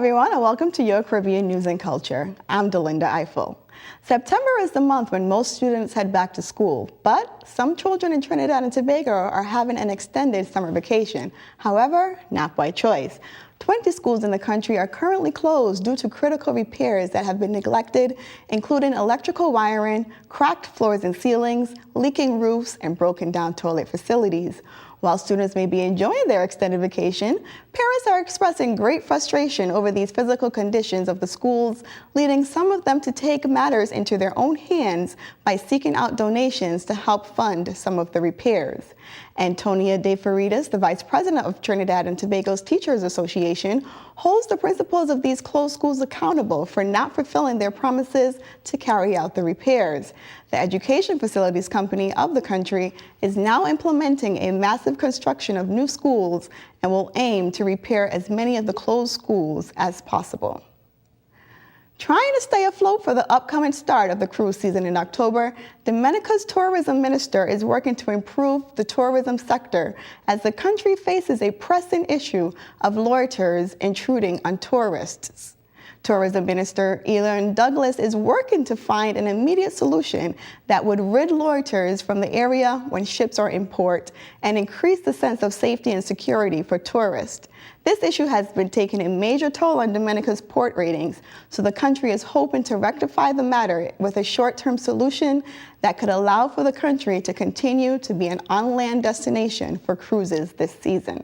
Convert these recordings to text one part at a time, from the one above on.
everyone, and welcome to your Caribbean News and Culture. I'm Delinda Eiffel. September is the month when most students head back to school, but some children in Trinidad and Tobago are having an extended summer vacation. However, not by choice. 20 schools in the country are currently closed due to critical repairs that have been neglected, including electrical wiring, cracked floors and ceilings, leaking roofs, and broken down toilet facilities. While students may be enjoying their extended vacation, parents are expressing great frustration over these physical conditions of the schools, leading some of them to take matters into their own hands by seeking out donations to help fund some of the repairs. Antonia De Faridas, the vice president of Trinidad and Tobago's Teachers Association, holds the principals of these closed schools accountable for not fulfilling their promises to carry out the repairs. The Education Facilities Company of the country is now implementing a massive construction of new schools and will aim to repair as many of the closed schools as possible. Trying to stay afloat for the upcoming start of the cruise season in October, Dominica's tourism minister is working to improve the tourism sector as the country faces a pressing issue of loiterers intruding on tourists. Tourism Minister Elon Douglas is working to find an immediate solution that would rid loiterers from the area when ships are in port and increase the sense of safety and security for tourists. This issue has been taking a major toll on Dominica's port ratings, so the country is hoping to rectify the matter with a short-term solution that could allow for the country to continue to be an on-land destination for cruises this season.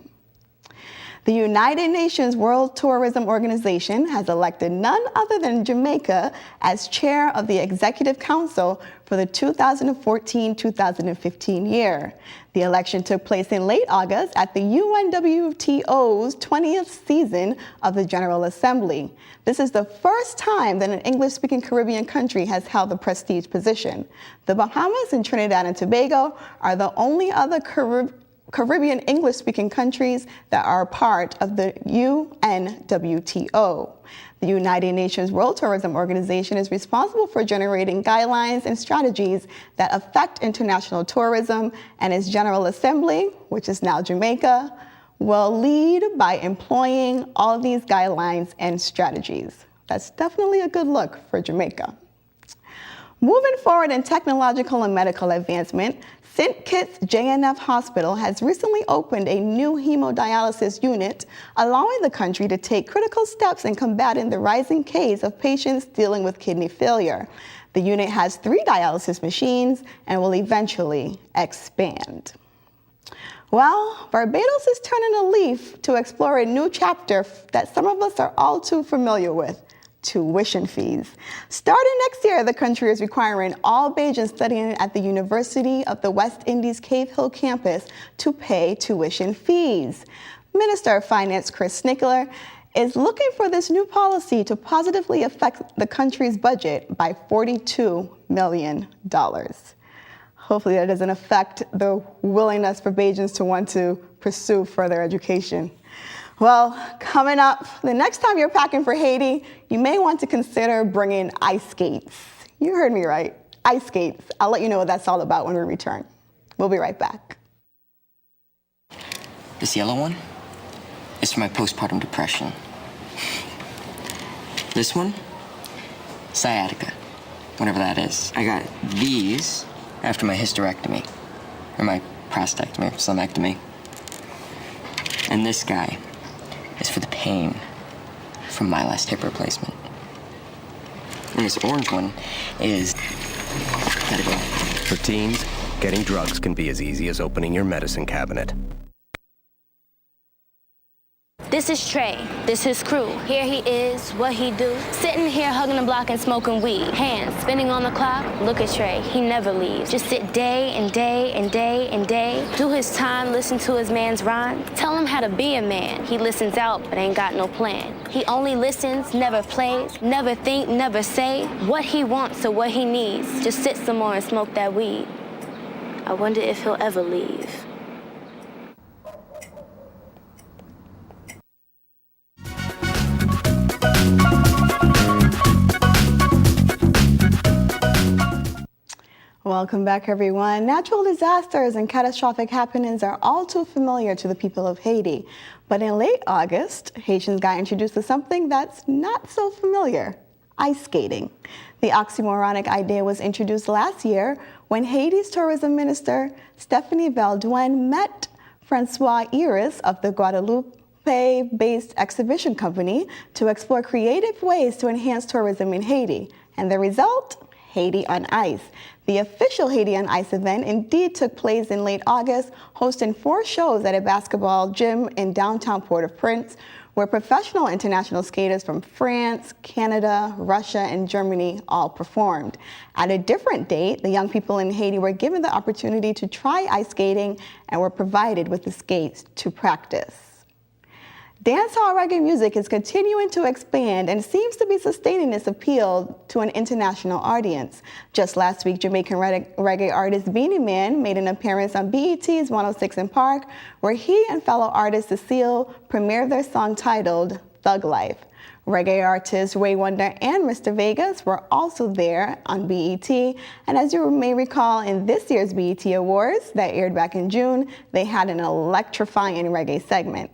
The United Nations World Tourism Organization has elected none other than Jamaica as chair of the Executive Council for the 2014-2015 year. The election took place in late August at the UNWTO's 20th season of the General Assembly. This is the first time that an English-speaking Caribbean country has held the prestige position. The Bahamas and Trinidad and Tobago are the only other Caribbean English-speaking countries that are a part of the UNWTO. The United Nations World Tourism Organization is responsible for generating guidelines and strategies that affect international tourism, and its General Assembly, which is now Jamaica, will lead by employing all of these guidelines and strategies. That's definitely a good look for Jamaica. Moving forward in technological and medical advancement, St. Kitts JNF Hospital has recently opened a new hemodialysis unit, allowing the country to take critical steps in combating the rising case of patients dealing with kidney failure. The unit has 3 dialysis machines and will eventually expand. Well, Barbados is turning a leaf to explore a new chapter that some of us are all too familiar with: tuition fees. Starting next year, the country is requiring all Bajans studying at the University of the West Indies Cave Hill campus to pay tuition fees. Minister of Finance Chris Snickler is looking for this new policy to positively affect the country's budget by $42 million. Hopefully that doesn't affect the willingness for Bajans to want to pursue further education. Well, coming up, the next time you're packing for Haiti, you may want to consider bringing ice skates. You heard me right, ice skates. I'll let you know what that's all about when we return. We'll be right back. This yellow one is for my postpartum depression. This one, sciatica, whatever that is. I got these after my hysterectomy, or my prostatectomy, slimectomy. And this guy is for the pain from my last hip replacement. And this orange one is gotta go. For teens, getting drugs can be as easy as opening your medicine cabinet. This is Trey, this his crew. Here he is, what he do. Sitting here hugging the block and smoking weed. Hands spinning on the clock, look at Trey, he never leaves. Just sit day and day and day and day. Do his time, listen to his man's rhyme. Tell him how to be a man. He listens out, but ain't got no plan. He only listens, never plays, never think, never say what he wants or what he needs. Just sit some more and smoke that weed. I wonder if he'll ever leave. Well, Welcome back, everyone. Natural disasters and catastrophic happenings are all too familiar to the people of Haiti. But in late August, Haitians got introduced to something that's not so familiar: ice skating. The oxymoronic idea was introduced last year when Haiti's tourism minister, Stephanie Valduen, met Francois Iris of the Guadeloupe-based exhibition company to explore creative ways to enhance tourism in Haiti. And the result? Haiti on Ice. The official Haiti on Ice event indeed took place in late August, hosting 4 shows at a basketball gym in downtown Port-au-Prince, where professional international skaters from France, Canada, Russia, and Germany all performed. At a different date, the young people in Haiti were given the opportunity to try ice skating and were provided with the skates to practice. Dancehall reggae music is continuing to expand and seems to be sustaining its appeal to an international audience. Just last week, Jamaican reggae artist Beanie Man made an appearance on BET's 106 & Park, where he and fellow artist Cecile premiered their song titled Thug Life. Reggae artists Ray Wonder and Mr. Vegas were also there on BET, and as you may recall, in this year's BET Awards that aired back in June, they had an electrifying reggae segment.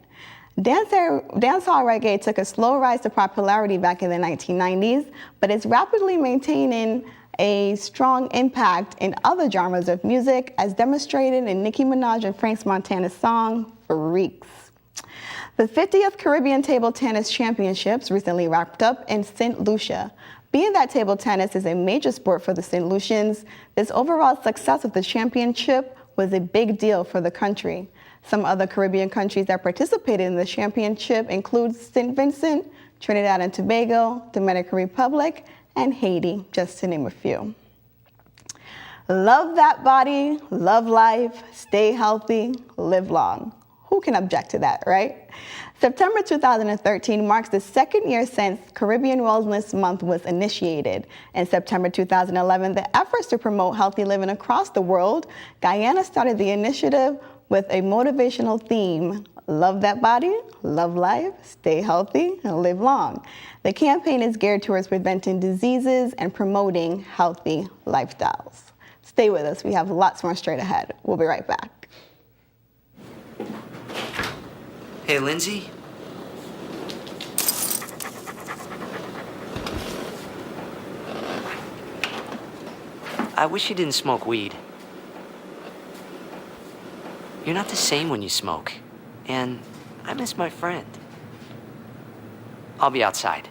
Dancehall reggae took a slow rise to popularity back in the 1990s, but it's rapidly maintaining a strong impact in other genres of music, as demonstrated in Nicki Minaj and Frank Montana's song, Freaks. The 50th Caribbean Table Tennis Championships recently wrapped up in St. Lucia. Being that table tennis is a major sport for the St. Lucians, this overall success of the championship was a big deal for the country. Some other Caribbean countries that participated in the championship include St. Vincent, Trinidad and Tobago, Dominican Republic, and Haiti, just to name a few. Love that body, love life, stay healthy, live long. Who can object to that, right? September 2013 marks the second year since Caribbean Wellness Month was initiated. In September 2011, the efforts to promote healthy living across the world, Guyana started the initiative with a motivational theme: love that body, love life, stay healthy, and live long. The campaign is geared towards preventing diseases and promoting healthy lifestyles. Stay with us, we have lots more straight ahead. We'll be right back. Hey, Lindsay? I wish you didn't smoke weed. You're not the same when you smoke, and I miss my friend. I'll be outside.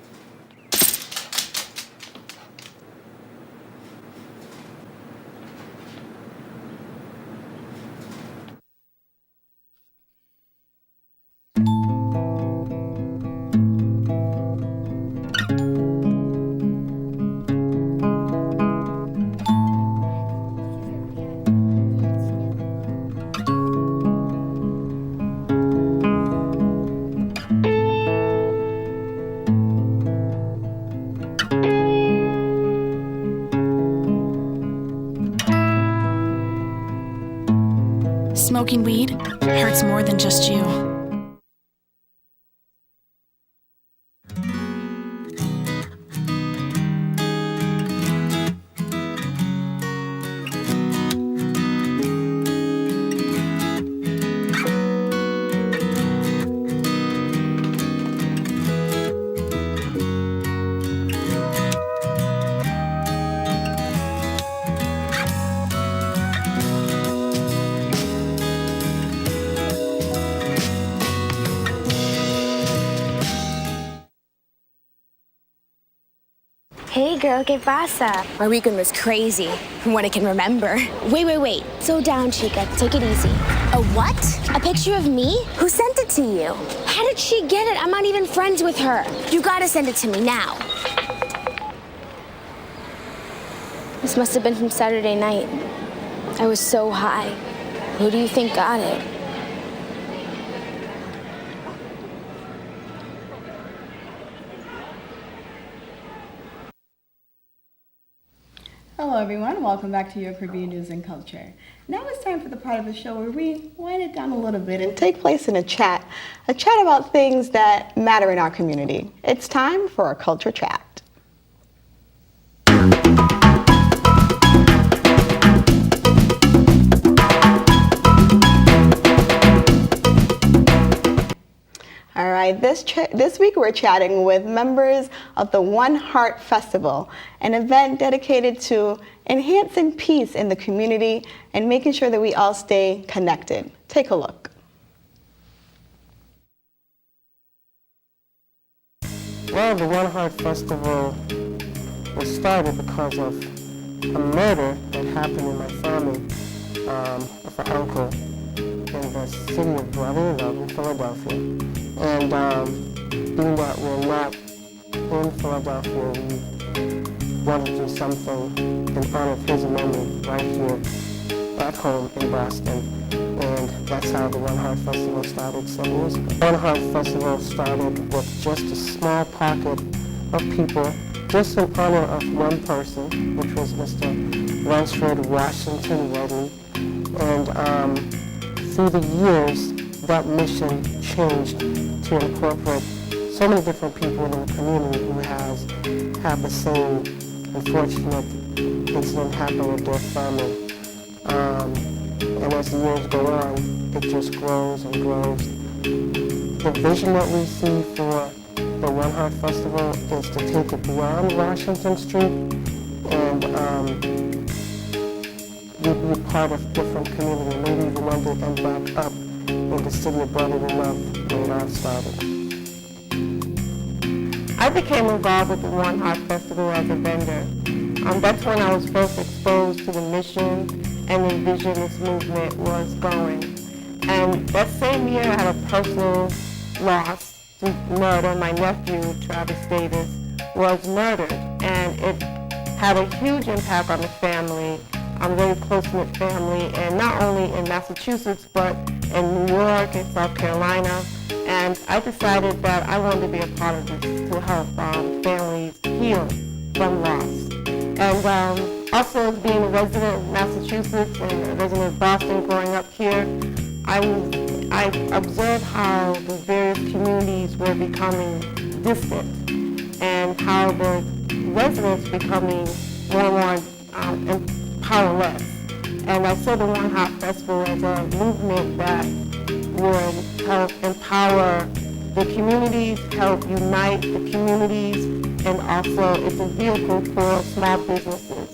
Smoking weed hurts more than just you. Hey girl, ¿qué pasa? Our weekend was crazy, from what I can remember. Wait. Slow down, Chica. Take it easy. A what? A picture of me? Who sent it to you? How did she get it? I'm not even friends with her. You gotta send it to me now. This must have been from Saturday night. I was so high. Who do you think got it? Hello everyone, welcome back to your Caribbean News and Culture. Now it's time for the part of the show where we wind it down a little bit and take place in a chat about things that matter in our community. It's time for a culture chat. right, this week we're chatting with members of the One Heart Festival, an event dedicated to enhancing peace in the community and making sure that we all stay connected. Take a look. Well, the One Heart Festival was started because of a murder that happened in my family of an uncle in the city of Brotherly Love in Philadelphia. And being that we're not in Philadelphia, we wanted to do something in honor of his memory right here back home in Boston. And that's how the One Heart Festival started 7 years ago. One Heart Festival started with just a small pocket of people, just in honor of one person, which was Mr. Ransford Washington Wedley. And through the years, that mission changed to incorporate so many different people in the community who have the same unfortunate incident happen with their family. And as the years go on, it just grows and grows. The vision that we see for the One Heart Festival is to take it beyond Washington Street and be part of different community, maybe even one day end back up in the city of Brotherly Love where it all started. I became involved with the One Heart Festival as a vendor. That's when I was first exposed to the mission and the vision this movement was going. And that same year I had a personal loss through murder. My nephew, Travis Davis, was murdered, and it had a huge impact on the family. I'm a very close-knit family, and not only in Massachusetts, but in New York and South Carolina. And I decided that I wanted to be a part of this to help families heal from loss. And also, as being a resident of Massachusetts and a resident of Boston growing up here, I observed how the various communities were becoming distant and how the residents becoming more and more powerless. And I saw the One Heart Festival as a movement that would help empower the communities, help unite the communities, and also it's a vehicle for small businesses.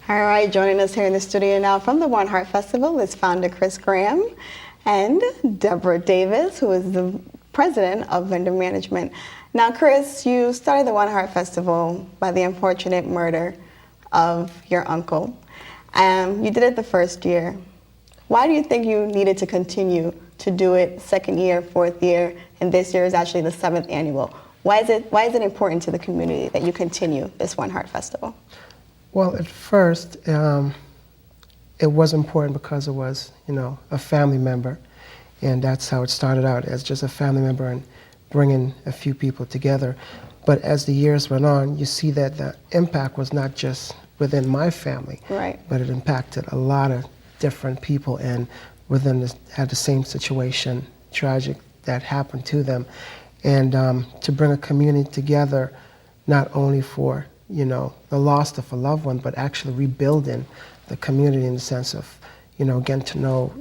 All right, joining us here in the studio now from the One Heart Festival is founder Chris Graham and Debra Davis, who is the president of vendor management. Now, Chris, you started the One Heart Festival by the unfortunate murder of your uncle. You did it the first year. Why do you think you needed to continue to do it second year, fourth year, and this year is actually the 7th annual? Why is it important to the community that you continue this One Heart Festival? Well, at first, it was important because it was, a family member, and that's how it started out, as just a family member and bringing a few people together. But as the years went on, you see that the impact was not just within my family, right, but it impacted a lot of different people and had the same situation, tragic, that happened to them. And to bring a community together, not only for the loss of a loved one, but actually rebuilding the community in the sense of, getting to know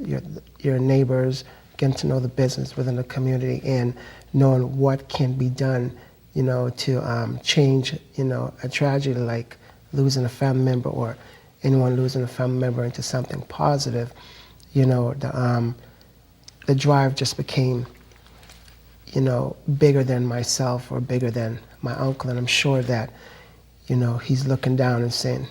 your neighbors, getting to know the business within the community, and knowing what can be done, to change, a tragedy like losing a family member or anyone losing a family member into something positive. The drive just became, bigger than myself or bigger than my uncle, and I'm sure that he's looking down and saying,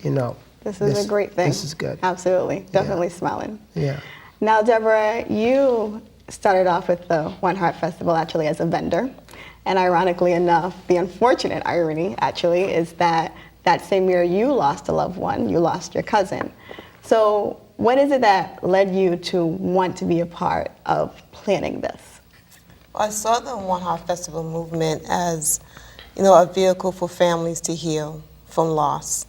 this is a great thing. This is good. Absolutely. Definitely smiling. Yeah. Now, Debra, you started off with the One Heart Festival actually as a vendor. And ironically enough, the unfortunate irony actually is that same year you lost a loved one, you lost your cousin. So what is it that led you to want to be a part of planning this? I saw the One Heart Festival movement as a vehicle for families to heal from loss,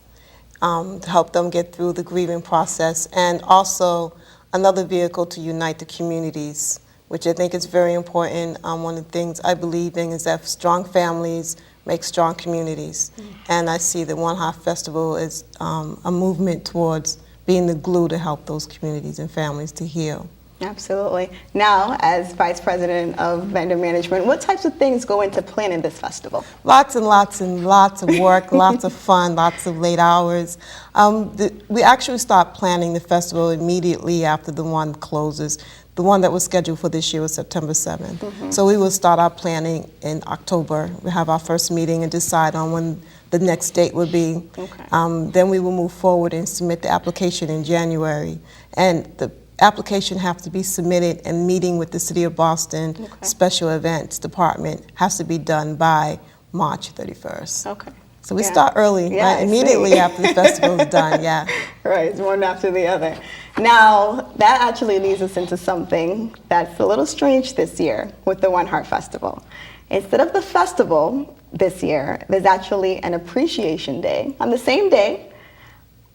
to help them get through the grieving process, and also another vehicle to unite the communities, which I think is very important. One of the things I believe in is that strong families make strong communities. And I see the One Heart Festival as a movement towards being the glue to help those communities and families to heal. Absolutely. Now, as Vice President of Vendor Management, what types of things go into planning this festival? Lots and lots and lots of work, lots of fun, lots of late hours. We actually start planning the festival immediately after the one closes. The one that was scheduled for this year was September 7th. So we will start our planning in October. We have our first meeting and decide on when the next date would be. Then we will move forward and submit the application in January. And the application have to be submitted, and meeting with the City of Boston Special Events Department has to be done by March 31st. Okay. So we start early, Yeah, right? Immediately after the festival is done, yeah. Right, it's one after the other. Now, that actually leads us into something that's a little strange this year with the One Heart Festival. Instead of the festival this year, there's actually an Appreciation Day on the same day,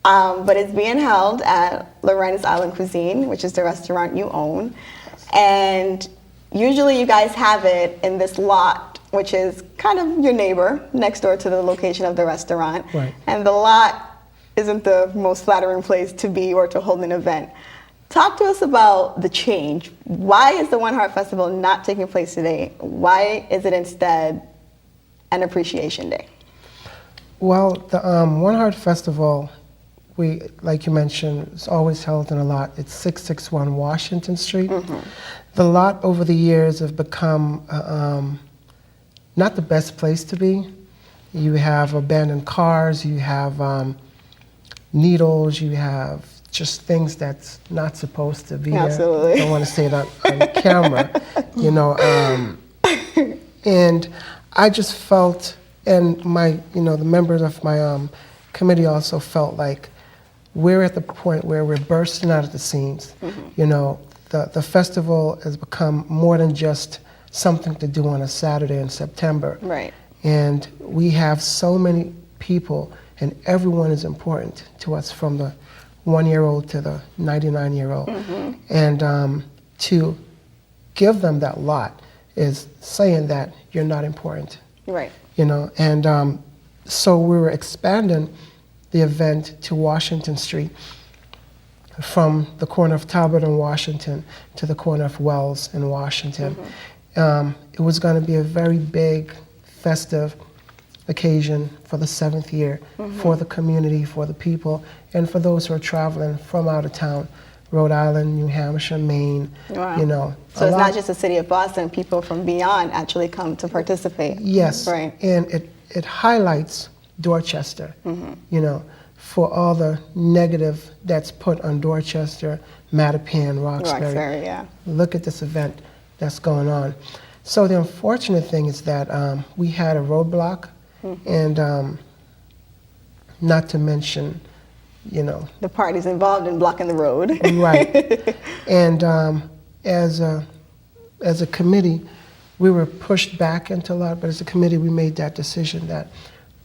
but it's being held at Loren's Island Cuisine, which is the restaurant you own. And usually you guys have it in this lot, which is kind of your neighbor next door to the location of the restaurant. Right. And the lot isn't the most flattering place to be or to hold an event. Talk to us about the change. Why is the One Heart Festival not taking place today? Why is it instead an Appreciation Day? Well, the One Heart Festival, we, like you mentioned, it's always held in a lot. It's 661 Washington Street. The lot over the years have become not the best place to be. You have abandoned cars, you have needles, you have just things that's not supposed to be Absolutely. there. I don't want to say it on camera, you know. And I just felt, and my, you know, the members of my committee also felt like we're at the point where we're bursting out at the seams. You know, the festival has become more than just something to do on a Saturday in September. Right. And we have so many people, and everyone is important to us, from the 1-year-old to the 99-year-old. And to give them that lot is saying that you're not important. Right. You know, and so we were expanding the event to Washington Street, from the corner of Talbot and Washington to the corner of Wells and Washington. It was going to be a very big, festive occasion for the 7th year, for the community, for the people, and for those who are traveling from out of town, Rhode Island, New Hampshire, Maine, Wow. you know. So it's not just the city of Boston, people from beyond actually come to participate. Yes, Right. and it highlights Dorchester, you know, for all the negative that's put on Dorchester, Mattapan, Roxbury. Roxbury, yeah. Look at this event that's going on. So the unfortunate thing is that we had a roadblock, and not to mention, you know. The parties involved in blocking the road. Right. And as a committee, we were pushed back into a lot, but as a committee, we made that decision that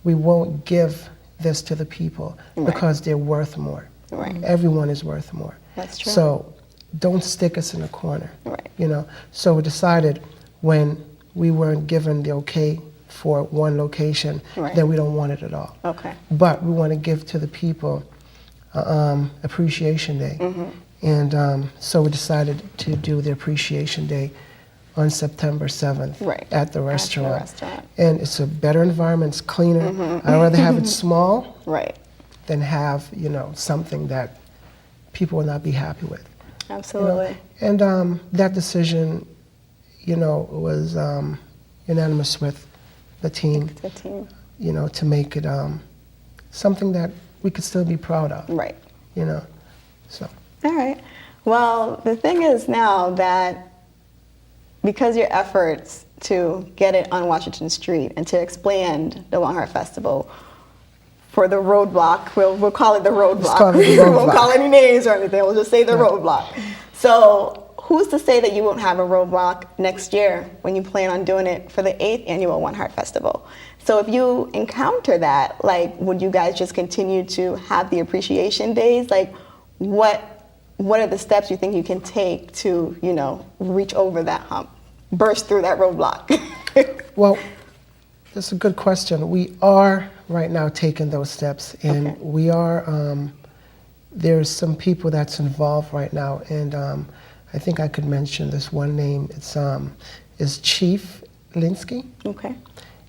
we won't give this to the people because they're worth more. Right. Everyone is worth more. That's true. So don't stick us in a corner. Right. You know. So we decided, when we weren't given the okay for one location, then we don't want it at all. Okay. But we want to give to the people Appreciation Day. And so we decided to do the Appreciation Day on September 7th at the restaurant. And it's a better environment, it's cleaner. I'd rather have it small than have, you know, something that people will not be happy with. Absolutely. You know? And that decision, you know, was unanimous with the team, you know, to make it something that we could still be proud of. Right. You know, so. All right. Well, the thing is now that because your efforts to get it on Washington Street and to expand the One Heart Festival for the roadblock, we'll call it the roadblock. We won't call any names or anything. We'll just say the roadblock. So who's to say that you won't have a roadblock next year when you plan on doing it for the 8th annual One Heart Festival? So if you encounter that, like, would you guys just continue to have the Appreciation Days? Like, what are the steps you think you can take to, you know, reach over that hump, burst through that roadblock? Well, that's a good question. We are right now taking those steps, and we are there's some people that's involved right now, and I think I could mention this one name. It's Chief Linsky. Okay.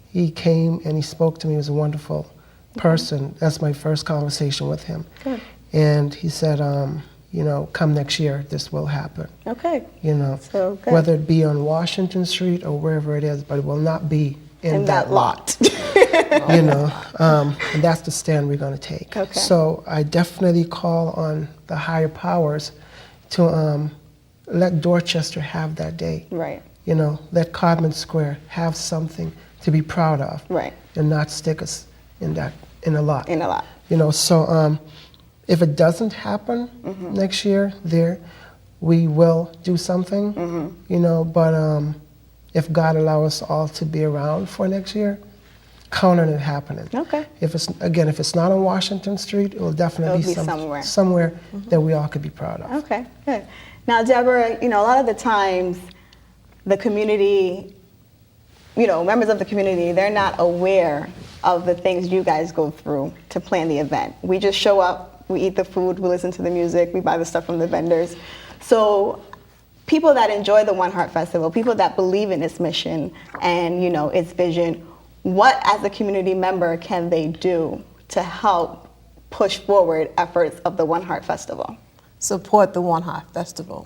He came and he spoke to me. He was a wonderful person. That's my first conversation with him. Good. And he said, you know, come next year, this will happen. Okay. You know, So good. whether it be on Washington Street or wherever it is, but it will not be in that lot. You know, and that's the stand we're going to take. Okay. So I definitely call on the higher powers to let Dorchester have that day. Right. You know, let Codman Square have something to be proud of. Right. And not stick us in a lot. In a lot. You know, so if it doesn't happen next year, we will do something. You know, but if God allows us all to be around for next year, count on it happening. Okay. If it's not on Washington Street, it will definitely It'll be somewhere that we all could be proud of. Okay, good. Now, Deborah, you know, a lot of the times the community, you know, members of the community, they're not aware of the things you guys go through to plan the event. We just show up, we eat the food, we listen to the music, we buy the stuff from the vendors. So people that enjoy the One Heart Festival, people that believe in its mission and, you know, its vision, what as a community member can they do to help push forward efforts of the One Heart Festival? Support the One Heart Festival.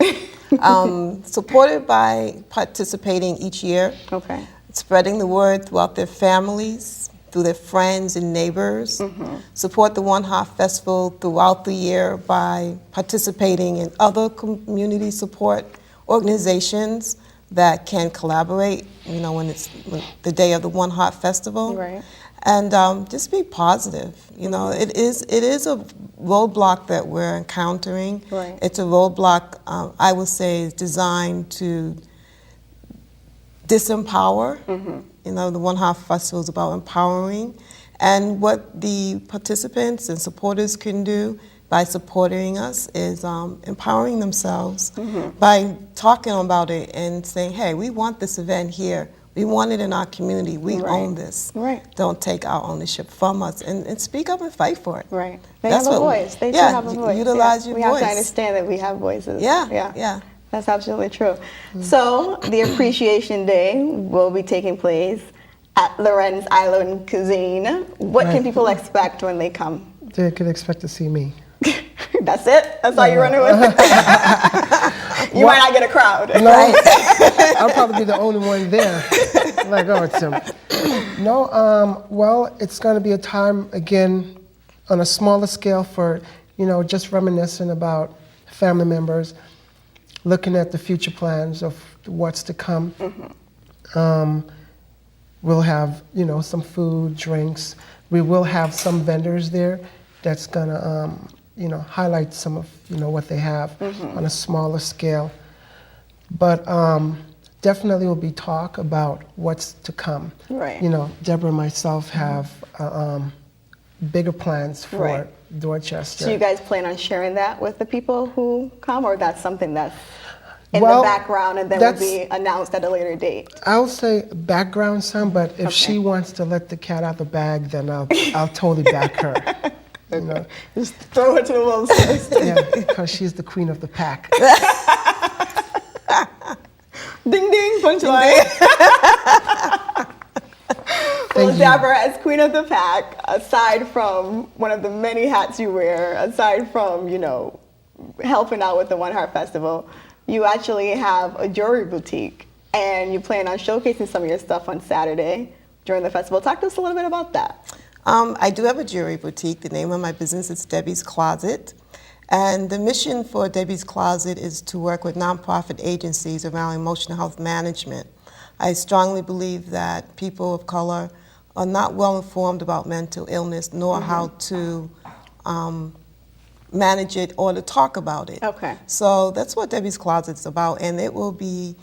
Support it by participating each year. Okay. Spreading the word throughout their families, through their friends and neighbors. Support the One Heart Festival throughout the year by participating in other community support organizations that can collaborate, you know, when it's the day of the One Heart Festival. Right. And just be positive. You know, it is a roadblock that we're encountering. Right. It's a roadblock, I would say, is designed to disempower. You know, the One Heart Festival is about empowering. And what the participants and supporters can do by supporting us is empowering themselves by talking about it and saying, hey, we want this event here. We want it in our community. We own this. Right. Don't take our ownership from us, and speak up and fight for it. Right. They That's have a what- voice. They do yeah, have a voice. utilize your We have to voice. understand that we have voices. Yeah. That's absolutely true. So the Appreciation Day will be taking place at Lorenz Island Cuisine. What can Right. people expect when they come? They could expect to see me. That's it? That's all you're running with? You might not get a crowd. No, I'll probably be the only one there. Like, oh, it's him. No, well, it's going to be a time, again, on a smaller scale for, you know, just reminiscing about family members, looking at the future plans of what's to come. We'll have, you know, some food, drinks. We will have some vendors there that's going to, you know, highlight some of, you know, what they have on a smaller scale. But definitely will be talk about what's to come. Right. You know, Deborah and myself have bigger plans for Right. Dorchester. So you guys plan on sharing that with the people who come, or that's something that's in Well, the background and then will that's- be announced at a later date? I'll say background some, but if Okay. she wants to let the cat out the bag, then I'll totally back her. You know? Just throw it to the wolves. Yeah, because she's the queen of the pack. Ding ding, punchline. Well, you. Debra, as queen of the pack, aside from one of the many hats you wear, aside from, you know, helping out with the One Heart Festival, you actually have a jewelry boutique, and you plan on showcasing some of your stuff on Saturday during the festival. Talk to us a little bit about that. I do have a jewelry boutique. The name of my business is Debbie's Closet. And the mission for Debbie's Closet is to work with nonprofit agencies around emotional health management. I strongly believe that people of color are not well informed about mental illness, nor how to manage it or to talk about it. Okay. So that's what Debbie's Closet is about, and it will be,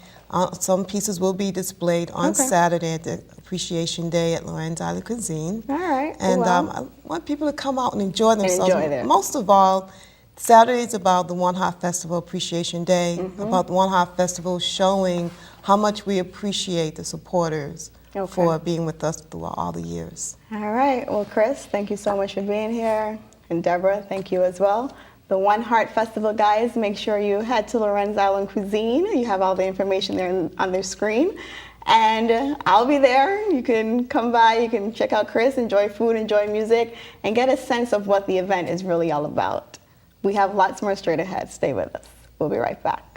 some pieces will be displayed on Okay. Saturday at the Appreciation Day at Lorenz Island Cuisine. All right. And well, I want people to come out and enjoy themselves. enjoy that. Most of all, Saturday is about the One Heart Festival Appreciation Day, about the One Heart Festival showing how much we appreciate the supporters Okay. for being with us throughout all the years. all right. Well, Chris, thank you so much for being here. And Debra, thank you as well. the One Heart Festival, guys, make sure you head to Lorenz Island Cuisine. You have all the information there on their screen. And I'll be there. You can come by, you can check out Chris, enjoy food, enjoy music, and get a sense of what the event is really all about. We have lots more straight ahead. Stay with us. We'll be right back.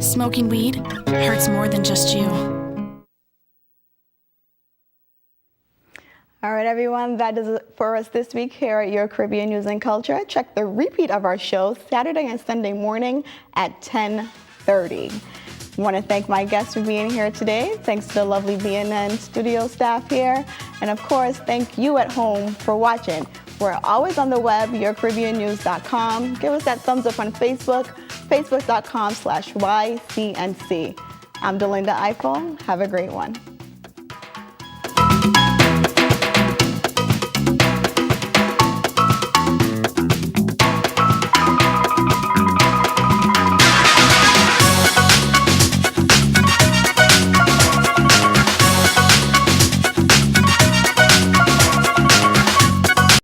Smoking weed hurts more than just you. All right, everyone, that is it for us this week here at Your Caribbean News and Culture. Check the repeat of our show Saturday and Sunday morning at 10:30. I want to thank my guests for being here today. Thanks to the lovely BNN studio staff here. And of course, thank you at home for watching. We're always on the web, yourcaribbeannews.com. Give us that thumbs up on Facebook, facebook.com/YCNC. I'm Delinda Eiffel. Have a great one.